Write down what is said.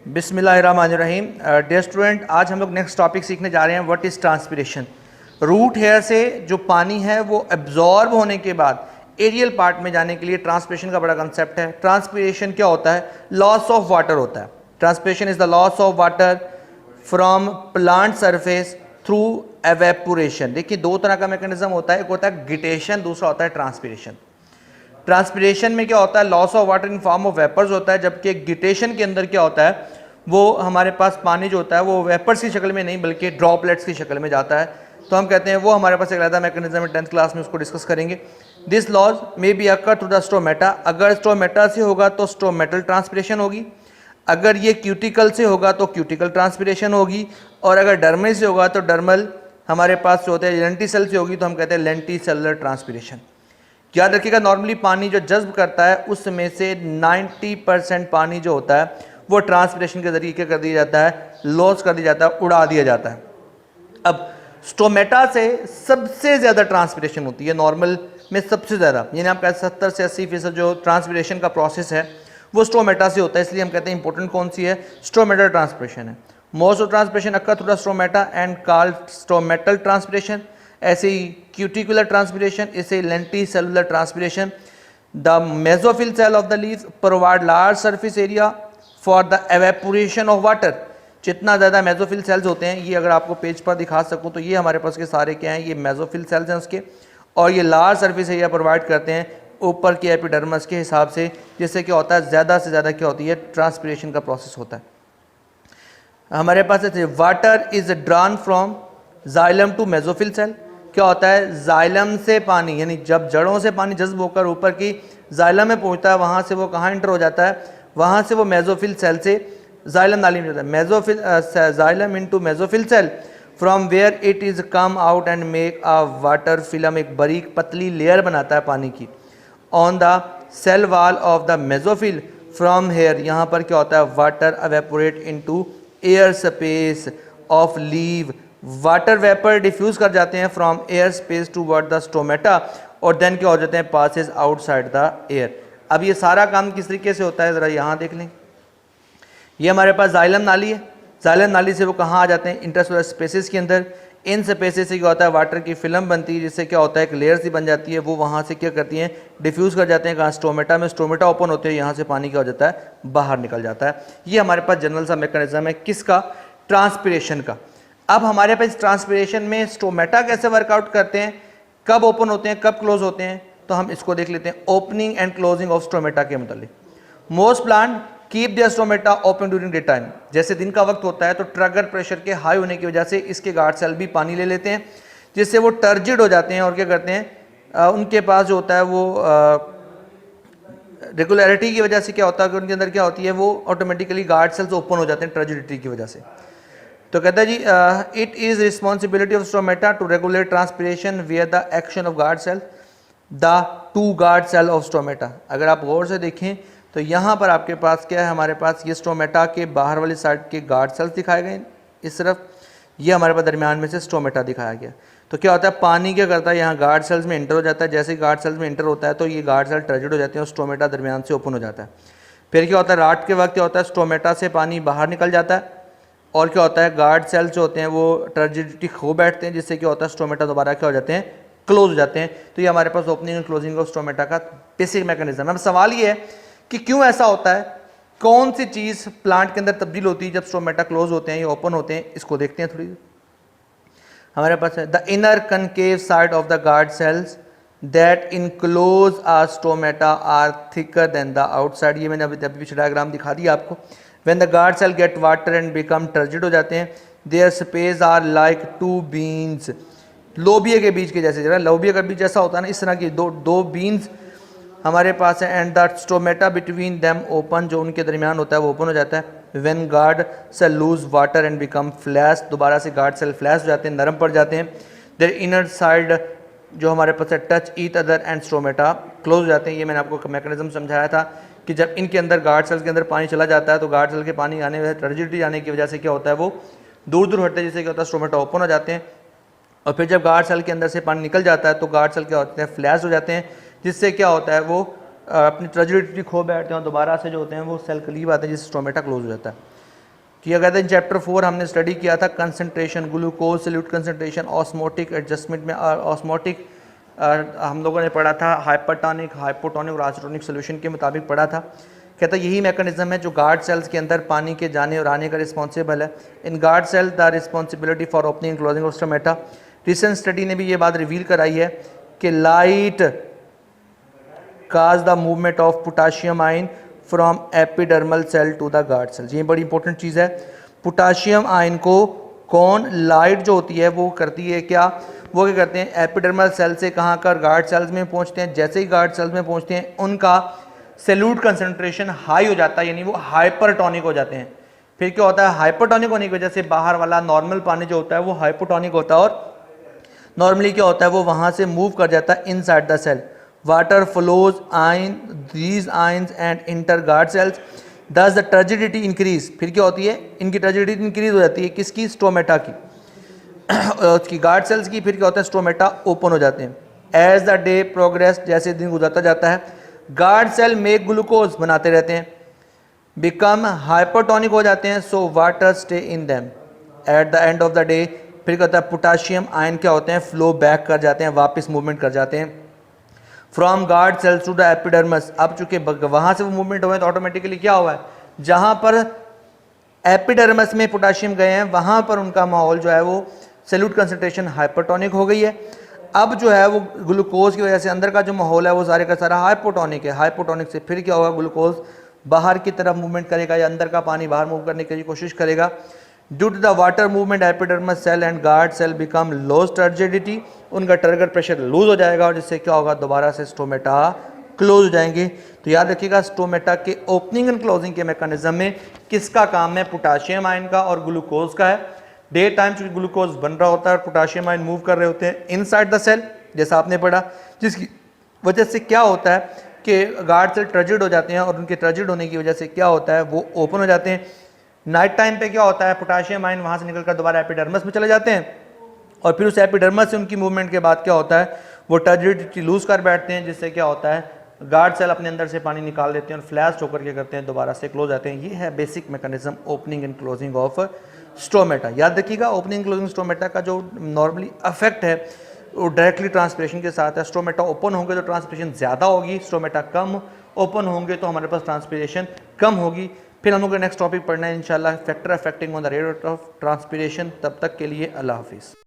बिस्मिल्लाहिर्रहमानिर्रहीम। Dear student, आज हम लोग नेक्स्ट टॉपिक सीखने जा रहे हैं what is transpiration. Root hair से जो पानी है वो एब्जॉर्ब होने के बाद एरियल पार्ट में जाने के लिए ट्रांसपिरेशन का बड़ा कंसेप्ट है। ट्रांसपिरेशन क्या होता है? लॉस ऑफ वाटर होता है। Transpiration is the loss of water from plant surface through evaporation. देखिए, दो तरह का मैकेनिज्म होता है, एक होता है गिटेशन, दूसरा होता है ट्रांसपिरेशन। ट्रांसपिरेशन में क्या होता है? Loss of water in form of vapours होता है, जबकि गिटेशन के अंदर क्या होता है? वो हमारे पास पानी जो होता है वो वेपर्स की शक्ल में नहीं बल्कि ड्रॉपलेट्स की शक्ल में जाता है। तो हम कहते हैं वो हमारे पास एक अलग मैकेनिज्म है, 10th क्लास में उसको डिस्कस करेंगे। This loss may be occur through the stomata. अगर स्टोमेटा से होगा तो स्टोमेटल ट्रांसपिरेशन होगी, अगर ये क्यूटिकल से होगा तो क्यूटिकल ट्रांसपिरेशन होगी, और अगर डर्मल से होगा तो डर्मल हमारे पास जो होते हैं लेंटिसेल से होगी तो हम कहते हैं लेंटिसेलर ट्रांसपिरेशन। याद रखिएगा, नॉर्मली पानी जो जज्ब करता है उसमें से 90% पानी जो होता है वो ट्रांसपिरेशन के जरिए क्या कर दिया जाता है? लॉस कर दिया जाता है, उड़ा दिया जाता है। अब स्टोमेटा से सबसे ज़्यादा ट्रांसपिरेशन होती है, नॉर्मल में सबसे ज़्यादा, यानी आप कहते हैं 70 से 80% जो ट्रांसपिरेशन का प्रोसेस है वो स्टोमेटा से होता है। इसलिए हम कहते हैं इंपॉर्टेंट कौन सी है? स्टोमेटल ट्रांसपिरेशन है। Most of transpiration occur through the stomata and called stomatal transpiration. ऐसे ही क्यूटिकुलर ट्रांसपिरेशन, इसे lenticular transpiration. The mesophyll cell of the leaf provide large surface area for the evaporation of water. जितना ज़्यादा mesophyll cells होते हैं, ये अगर आपको पेज पर दिखा सकूं तो ये हमारे पास के सारे क्या हैं? ये मेसोफिल सेल्स हैं उसके, और ये लार्ज सरफेस एरिया प्रोवाइड करते हैं ऊपर के एपिडर्मस के हिसाब से, जिससे क्या होता है? ज़्यादा से ज़्यादा क्या होती है? ट्रांसपिरेशन का प्रोसेस होता है। हमारे पास water is drawn from xylem to mesophyll cell. क्या होता है? जाइलम से पानी, यानी जब जड़ों से पानी जज्ब होकर ऊपर की जाइलम में पहुंचता है, वहां से वो कहाँ एंटर हो जाता है? वहां से वो मेसोफिल सेल से जाइलम नाली में जाता है। Mesophyll xylem into mesophyll cell from where it is come out and make a water film. एक बारीक पतली लेयर बनाता है पानी की on the cell wall of the mesophyll. From here, यहाँ पर क्या होता है? Water evaporate into air space of leaf. Water vapour diffuse कर जाते हैं from air space toward the stomata, और देन क्या हो जाते हैं? Passes outside the air. अब ये सारा काम किस तरीके से होता है ज़रा यहाँ देख लें। ये हमारे पास जाइलम नाली है, जाइलम नाली से वो कहाँ आ जाते हैं? इंटरसोलर स्पेसेस के अंदर। इन स्पेसेस से क्या होता है? वाटर की फिल्म बनती है, जिससे क्या होता है? एक लेयर सी बन जाती है, वो वहाँ से क्या करती हैं? डिफ्यूज़ कर जाते हैं कहाँ? स्टोमेटा में। स्टोमेटा ओपन होते हैं, यहाँ से पानी क्या हो जाता है? बाहर निकल जाता है। ये हमारे पास जनरल सा मैकेनिज्म है किसका? ट्रांसपिरेशन का। अब हमारे पास ट्रांसपिरेशन में स्टोमेटा कैसे वर्कआउट करते हैं, कब ओपन होते हैं, कब क्लोज होते हैं, तो हम इसको देख लेते हैं opening and closing of stomata के मुतालिक। Most plant keep their stomata open during day time. जैसे दिन का वक्त होता है तो ट्रिगर प्रेशर के हाई होने की वजह से इसके गार्ड सेल भी पानी ले लेते हैं, जिससे वो टर्जिड हो जाते हैं, और क्या करते हैं? उनके पास जो होता है वो रेगुलरिटी की वजह से क्या होता है कि उनके अंदर क्या होती है? वो ऑटोमेटिकली गार्ड सेल्स ओपन हो जाते हैं टर्जिडिटी की वजह से। तो कहता है जी, it is responsibility of stomata to regulate transpiration via the action of guard cell the two guard cell of stomata. अगर आप गौर से देखें तो यहाँ पर आपके पास क्या है? हमारे पास ये स्टोमेटा के बाहर वाली साइड के गार्ड सेल्स दिखाए गए इस तरफ, ये हमारे पास दरमियान में से स्टोमेटा दिखाया गया। तो क्या होता है? पानी क्या करता है? यहाँ गार्ड सेल्स में इंटर हो जाता है। जैसे ही गार्ड सेल्स में इंटर होता है तो ये गार्ड सेल टर्जिड हो जाते हैं और स्टोमेटा दरमियान से ओपन हो जाता है। फिर क्या होता है? रात के वक्त क्या होता है? स्टोमेटा से पानी बाहर निकल जाता है, और क्या होता है? गार्ड सेल्स जो होते हैं वो टर्जिडिटी खो बैठते हैं, जिससे क्या होता है? स्टोमेटा दोबारा क्या हो जाते हैं? क्लोज हो जाते हैं। तो ये हमारे पास opening and closing of stomata का बेसिक मैकेनिज्म है। अब सवाल ये है कि क्यों ऐसा होता है? कौन सी चीज़ प्लांट के अंदर तब्दील होती है जब स्टोमेटा क्लोज होते हैं या ओपन होते हैं? इसको देखते हैं थोड़ी। हमारे पास है the inner concave side of the guard cells that enclose a stomata are thicker than the outside. ये मैंने अभी पिछले डायग्राम दिखा दिया आपको। When the guard cell get water and become turgid हो जाते हैं, their space are like two beans. लोबिया के बीज के जैसे, जरा लोबिया का बीज जैसा होता है ना, इस तरह की दो बीन्स हमारे पास है। And the stomata between them open, जो उनके दरमियान होता है वो ओपन हो जाता है। When guard cell lose water and become flash, दोबारा से गार्ड सेल फ्लैश हो जाते हैं, नरम पड़ जाते हैं। देयर इनर साइड जो हमारे पास है touch each other and stomata close हो जाते हैं। ये मैंने आपको मैकेनिज्म समझाया था कि जब इनके अंदर गार्ड सेल्स के अंदर पानी चला जाता है तो गार्ड सेल के पानी आने वजह टर्जिडिटी आने की वजह से क्या होता है? वो दूर दूर हटते हैं, जिससे क्या होता है? स्टोमेटा ओपन हो जाते हैं। और फिर जब गार्ड सेल के अंदर से पानी निकल जाता है तो गार्ड सेल क्या होते हैं? फ्लैश हो जाते हैं। जिससे क्या होता है वो अपनी ट्रजिडिटी खो बैठते हैं और दोबारा से जो होते हैं वो सेल कलीब आते हैं, जिससे स्टोमेटा क्लोज हो जाता है। किया गया था इन चैप्टर 4 हमने स्टडी किया था concentration, glucose solute concentration, osmotic adjustment में ऑस्मोटिक हम लोगों ने पढ़ा था हाइपरटोनिक, हाइपोटोनिक और आइसोटोनिक सोल्यूशन के मुताबिक पढ़ा था। कहता है यही मैकेनिज्म है जो गार्ड सेल्स के अंदर पानी के जाने और आने का रिस्पॉन्सिबल है। In guard cell the responsibility for opening and closing of stomata. Recent study ने भी ये बात रिवील कराई है कि light cause the movement of potassium ion from epidermal cell to the guard cell. ये बड़ी इंपॉर्टेंट चीज़ है। पोटाशियम आयन को कौन लाइट जो होती है वो करती है क्या, वो क्या करते हैं एपिडर्मल सेल से कहाँ कर गार्ड सेल्स में पहुँचते हैं। जैसे ही गार्ड सेल्स में पहुँचते हैं उनका सेल्यूट कंसंट्रेशन हाई हो जाता है, यानी वो हाइपरटोनिक हो जाते हैं। फिर क्या होता है हाइपरटोनिक होने की वजह से बाहर वाला नॉर्मल पानी जो होता है वो हाइपोटोनिक होता है और नॉर्मली क्या होता है वो वहाँ से मूव कर जाता है inside the cell. Water flows ion these ions and enter guard cells thus the turgidity increase. फिर क्या होती है इनकी टर्जिडिटी इंक्रीज हो जाती है, किसकी, स्टोमेटा की, उसकी गार्ड सेल्स की। फिर क्या होता है स्टोमेटा ओपन हो जाते हैं। एज द डे प्रोग्रेस, जैसे दिन गुजरता जाता है गार्ड सेल मेक ग्लूकोज बनाते रहते हैं, बिकम हाइपरटोनिक हो जाते हैं, so water stay in them. At the end of the day फिर क्या होता है पोटाशियम आयन क्या होते हैं फ्लो बैक कर जाते हैं, वापस मूवमेंट कर जाते हैं from guard cells to the epidermis. अब चूंकि वहां से वो मूवमेंट हुए तो ऑटोमेटिकली क्या हुआ है जहां पर एपिडर्मस में पोटाशियम गए हैं वहां पर उनका माहौल जो है वो सेल्यूट कंसंट्रेशन हाइपरटोनिक हो गई है। अब जो है वो ग्लूकोज की वजह से अंदर का जो माहौल है वो सारे का सारा हाइपोटोनिक है। हाइपोटोनिक से फिर क्या होगा ग्लूकोज बाहर की तरफ मूवमेंट करेगा या अंदर का पानी बाहर मूव करने की कोशिश करेगा। Due to the water movement epidermis cell and guard cell become loss turgidity, उनका टर्गर प्रेशर लूज हो जाएगा और जिससे क्या होगा दोबारा से स्टोमेटा क्लोज हो जाएंगे। तो याद रखिएगा स्टोमेटा के ओपनिंग एंड क्लोजिंग के मैकेनिज्म में किसका काम है, पोटाशियम आयन का और ग्लूकोज का है। डे टाइम चूंकि ग्लूकोज बन रहा होता है और पोटाशियम आयन मूव कर रहे होते हैं इनसाइड द सेल जैसा आपने पढ़ा, जिसकी वजह से क्या होता है कि गार्ड सेल टर्जिड हो जाते हैं और उनके टर्जिड होने की वजह से क्या होता है वो ओपन हो जाते हैं। नाइट टाइम पे क्या होता है पोटाशियम आयन वहाँ से निकलकर दोबारा एपिडर्मस में चले जाते हैं और फिर उस एपिडर्मस से उनकी मूवमेंट के बाद क्या होता है वो टर्जिडिटी लूज कर बैठते हैं, जिससे क्या होता है गार्ड सेल अपने अंदर से पानी निकाल देते हैं और फ्लैश होकर के करते हैं दोबारा से क्लोज आते हैं। ये है basic mechanism opening and closing of stomata. याद रखिएगा ओपनिंग क्लोजिंग स्टोमेटा का जो नॉर्मली इफेक्ट है वो डायरेक्टली ट्रांसपिरेशन के साथ है। स्टोमेटा ओपन होंगे तो ट्रांसपिरेशन ज़्यादा होगी, स्टोमेटा कम ओपन होंगे तो हमारे पास ट्रांसपिरेशन कम होगी। फिर हम लोग नेक्स्ट टॉपिक पढ़ना है इंशाल्लाह factor affecting on the rate of transpiration. तब तक के लिए अल्लाह हाफिज़।